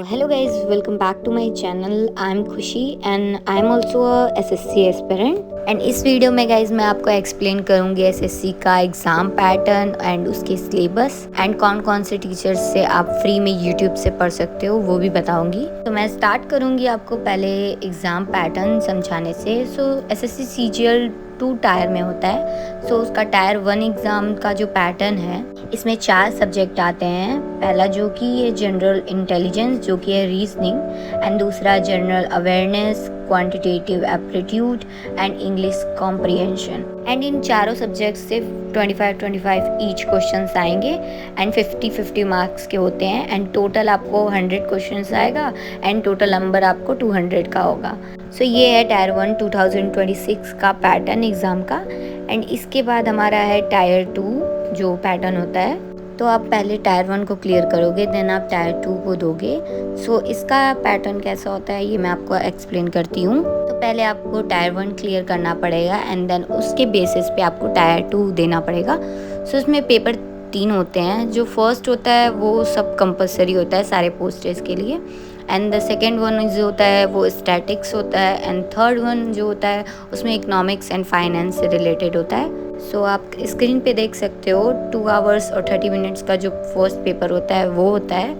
Hello guys, welcome back to my channel. I'm खुशी and I'm also a SSC aspirant. And इस video में guys मैं आपको explain करूंगी एसएससी का एग्ज़ाम पैटर्न एंड उसके सिलेबस एंड कौन कौन से टीचर्स से आप फ्री में यूट्यूब से पढ़ सकते हो वो भी बताऊंगी। तो मैं स्टार्ट करूंगी आपको पहले एग्ज़ाम पैटर्न समझाने से। सो एसएससी सीजीएल 2 टायर में होता है। सो उसका टायर 1 एग्ज़ाम का जो पैटर्न है इसमें 4 सब्जेक्ट आते हैं। पहला जो कि है जनरल इंटेलिजेंस जो कि है रीजनिंग, एंड दूसरा general awareness, quantitative aptitude and English comprehension. And in चारों सब्जेक्ट से 25 ईच क्वेश्चंस आएंगे एंड 50 मार्क्स के होते हैं। एंड टोटल आपको 100 क्वेश्चंस आएगा एंड टोटल नंबर आपको 200 का होगा। सो ये है टायर 1 2026 का पैटर्न एग्ज़ाम का। एंड इसके बाद हमारा है टायर 2 जो पैटर्न होता है। तो आप पहले टायर 1 को क्लियर करोगे देन आप टायर 2 को दोगे। सो इसका पैटर्न कैसा होता है ये मैं आपको एक्सप्लेन करती हूँ। तो पहले आपको टायर 1 क्लियर करना पड़ेगा एंड देन उसके बेसिस पे आपको टायर 2 देना पड़ेगा। सो इसमें पेपर 3 होते हैं। जो फर्स्ट होता है वो सब कंपलसरी होता है सारे पोस्टेज के लिए, एंड द सेकेंड वन जो होता है वो स्टैटिक्स होता है, एंड थर्ड वन जो होता है उसमें इकोनॉमिक्स एंड फाइनेंस से रिलेटेड होता है। सो आप स्क्रीन पे देख सकते हो 2 आवर्स और 30 मिनट्स का जो फर्स्ट पेपर होता है वो होता है,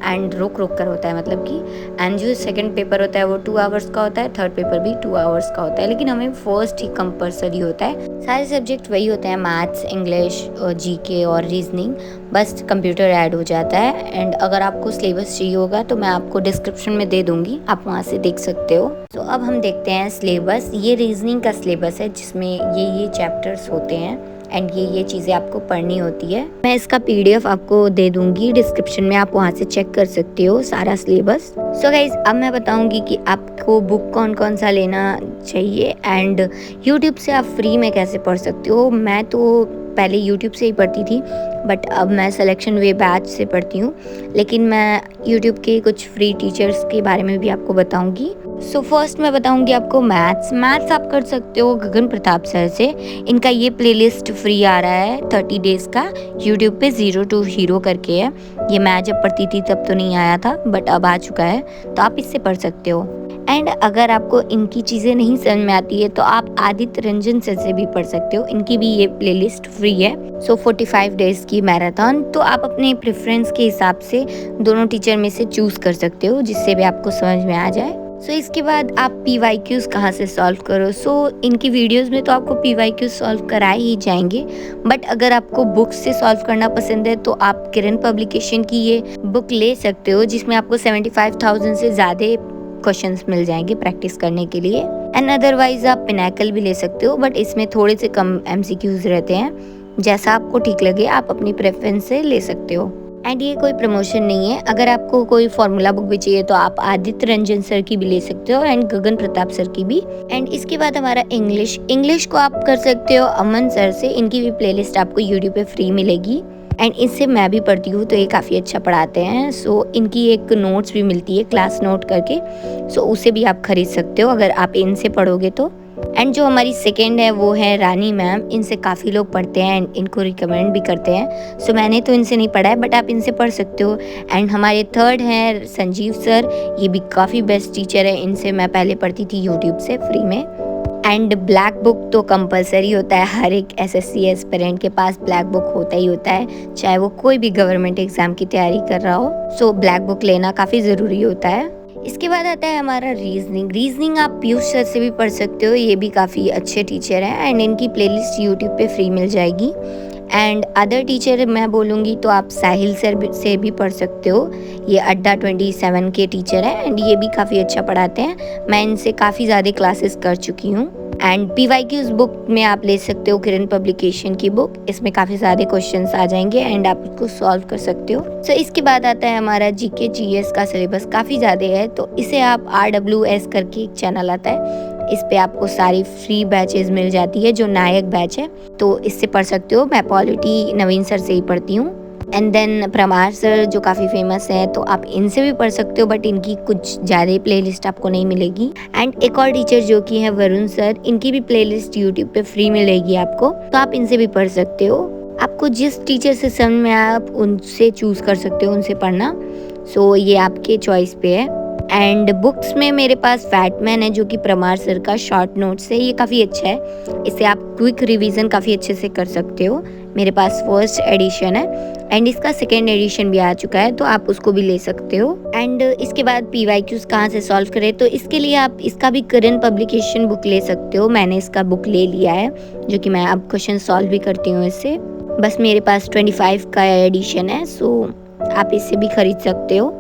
एंड रुक कर होता है मतलब कि। एंड जो सेकंड पेपर होता है वो 2 आवर्स का होता है, थर्ड पेपर भी 2 आवर्स का होता है, लेकिन हमें फर्स्ट ही कंपलसरी होता है। सारे सब्जेक्ट वही होते हैं, मैथ्स, इंग्लिश और जीके और रीजनिंग, बस कंप्यूटर ऐड हो जाता है। एंड अगर आपको सिलेबस चाहिए होगा तो मैं आपको डिस्क्रिप्शन में दे दूंगी, आप वहाँ से देख सकते हो। तो अब हम देखते हैं सिलेबस। ये रीजनिंग का सिलेबस है जिसमें ये चैप्टर्स होते हैं एंड ये चीज़ें आपको पढ़नी होती है। मैं इसका पीडीएफ आपको दे दूंगी डिस्क्रिप्शन में, आप वहाँ से चेक कर सकते हो सारा सिलेबस। सो गाइज अब मैं बताऊंगी कि आपको बुक कौन कौन सा लेना चाहिए एंड यूट्यूब से आप फ्री में कैसे पढ़ सकते हो। मैं तो पहले यूट्यूब से ही पढ़ती थी बट अब मैं सिलेक्शन वे बैच से पढ़ती हूँ, लेकिन मैं यूट्यूब के कुछ फ्री टीचर्स के बारे में भी आपको बताऊंगी। सो फर्स्ट मैं बताऊंगी आपको मैथ्स आप कर सकते हो गगन प्रताप सर से। इनका ये प्लेलिस्ट फ्री आ रहा है 30 डेज़ का यूट्यूब पे, 0 to हीरो करके है। ये मैं जब पढ़ती थी तब तो नहीं आया था बट अब आ चुका है, तो आप इससे पढ़ सकते हो। एंड अगर आपको इनकी चीज़ें नहीं समझ में आती है तो आप आदित्य रंजन सर से भी पढ़ सकते हो, इनकी भी ये प्लेलिस्ट फ्री है। सो 45 डेज़ की मैराथन, तो आप अपने प्रेफरेंस के हिसाब से दोनों टीचर में से चूज़ कर सकते हो जिससे भी आपको समझ में आ जाए। सो इसके बाद आप PYQs कहाँ से सॉल्व करो। सो इनकी वीडियोस में तो आपको PYQs सॉल्व कराए ही जाएंगे, बट अगर आपको बुक से सॉल्व करना पसंद है तो आप किरण पब्लिकेशन की ये बुक ले सकते हो जिसमें आपको 75,000 से ज़्यादा क्वेश्चंस मिल जाएंगे प्रैक्टिस करने के लिए। एंड अदरवाइज आप पिनाकल भी ले सकते हो बट इसमें थोड़े से कम MCQs रहते हैं। जैसा आपको ठीक लगे आप अपनी प्रेफरेंस से ले सकते हो। एंड ये कोई प्रमोशन नहीं है, अगर आपको कोई फॉर्मूला बुक भी चाहिए तो आप आदित्य रंजन सर की भी ले सकते हो एंड गगन प्रताप सर की भी। एंड इसके बाद हमारा इंग्लिश को आप कर सकते हो अमन सर से, इनकी भी प्लेलिस्ट आपको यूट्यूब पे फ्री मिलेगी। एंड इससे मैं भी पढ़ती हूँ तो ये काफ़ी अच्छा पढ़ाते हैं। सो इनकी एक नोट्स भी मिलती है क्लास नोट करके, सो उसे भी आप खरीद सकते हो अगर आप इनसे पढ़ोगे तो। एंड जो हमारी सेकेंड है वो है रानी मैम, इनसे काफ़ी लोग पढ़ते हैं एंड इनको रिकमेंड भी करते हैं। सो मैंने तो इनसे नहीं पढ़ा है बट आप इनसे पढ़ सकते हो। एंड हमारे थर्ड हैं संजीव सर, ये भी काफ़ी बेस्ट टीचर है, इनसे मैं पहले पढ़ती थी यूट्यूब से फ्री में। एंड ब्लैक बुक तो कंपलसरी होता है, हर एक SSC एस्पिरेंट के पास ब्लैक बुक होता ही होता है, चाहे वो कोई भी गवर्नमेंट एग्जाम की तैयारी कर रहा हो। सो ब्लैक बुक लेना काफ़ी ज़रूरी होता है। इसके बाद आता है हमारा रीजनिंग आप पीयूष सर से भी पढ़ सकते हो, ये भी काफ़ी अच्छे टीचर हैं एंड इनकी प्लेलिस्ट यूट्यूब पे फ्री मिल जाएगी। एंड अदर टीचर मैं बोलूँगी तो आप साहिल सर से भी पढ़ सकते हो, ये अड्डा 27 के टीचर हैं एंड ये भी काफ़ी अच्छा पढ़ाते हैं, मैं इनसे काफ़ी ज़्यादा क्लासेस कर चुकी हूँ। एंड PYQs बुक में आप ले सकते हो किरण पब्लिकेशन की बुक, इसमें काफ़ी सारे क्वेश्चंस आ जाएंगे एंड आप उसको सॉल्व कर सकते हो। सो इसके बाद आता है हमारा GK GS का सिलेबस, काफ़ी ज़्यादा है तो इसे आप RWS करके एक चैनल आता है, इस पे आपको सारी फ्री बैचेस मिल जाती है जो नायक बैच है, तो इससे पढ़ सकते हो। मैं पॉलिटी नवीन सर से ही पढ़ती हूँ। एंड देन प्रमार सर जो काफ़ी फेमस है तो आप इनसे भी पढ़ सकते हो बट इनकी कुछ ज़्यादा प्लेलिस्ट आपको नहीं मिलेगी। एंड एक और टीचर जो कि है वरुण सर, इनकी भी प्लेलिस्ट यूट्यूब पे फ्री मिलेगी आपको, तो आप इनसे भी पढ़ सकते हो। आपको जिस टीचर से समझ में आए आप उनसे चूज़ कर सकते हो, उनसे पढ़ना। सो ये आपके चॉइस पे है। एंड बुक्स में मेरे पास फैटमैन है जो कि परमार सर का शॉर्ट नोट्स है। ये काफ़ी अच्छा है, इससे आप क्विक रिवीजन काफ़ी अच्छे से कर सकते हो। मेरे पास फर्स्ट एडिशन है एंड इसका सेकेंड एडिशन भी आ चुका है, तो आप उसको भी ले सकते हो। एंड इसके बाद PYQs कहाँ से सॉल्व करें, तो इसके लिए आप इसका भी करंट पब्लिकेशन बुक ले सकते हो। मैंने इसका बुक ले लिया है जो कि मैं अब क्वेश्चन सॉल्व भी करती हूँ इससे। बस मेरे पास 25 का एडिशन है, सो आप इससे भी खरीद सकते हो।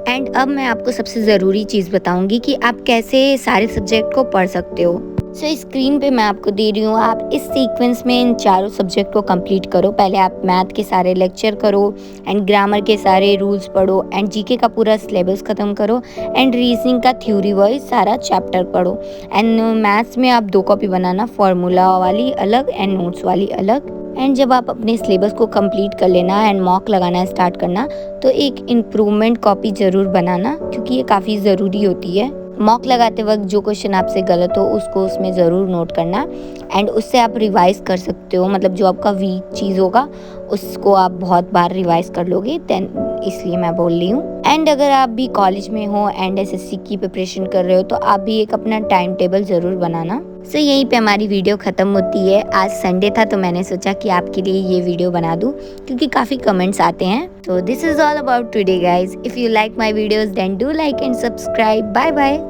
एंड अब मैं आपको सबसे ज़रूरी चीज़ बताऊंगी कि आप कैसे सारे सब्जेक्ट को पढ़ सकते हो। सो स्क्रीन पे मैं आपको दे रही हूँ, आप इस सीक्वेंस में इन चारों सब्जेक्ट को कंप्लीट करो। पहले आप मैथ के सारे लेक्चर करो एंड ग्रामर के सारे रूल्स पढ़ो एंड जीके का पूरा सिलेबस ख़त्म करो एंड रीजनिंग का थ्योरी वाइज सारा चैप्टर पढ़ो। एंड मैथ्स में आप 2 कॉपी बनाना, फार्मूला वाली अलग एंड नोट्स वाली अलग। एंड जब आप अपने सिलेबस को कंप्लीट कर लेना एंड मॉक लगाना स्टार्ट करना, तो एक इम्प्रूवमेंट कॉपी ज़रूर बनाना क्योंकि ये काफ़ी ज़रूरी होती है। मॉक लगाते वक्त जो क्वेश्चन आपसे गलत हो उसको उसमें ज़रूर नोट करना एंड उससे आप रिवाइज़ कर सकते हो। मतलब जो आपका वीक चीज़ होगा उसको आप बहुत बार रिवाइज़ कर लोगे, देन इसलिए मैं बोल रही हूँ। एंड अगर आप भी कॉलेज में हो एंड SSC की प्रिपरेशन कर रहे हो तो आप भी एक अपना टाइम टेबल ज़रूर बनाना। सो यहीं पे हमारी वीडियो ख़त्म होती है। आज संडे था तो मैंने सोचा कि आपके लिए ये वीडियो बना दूँ क्योंकि काफ़ी कमेंट्स आते हैं। So this is all about today guys. If you like my videos then do like and subscribe. Bye bye.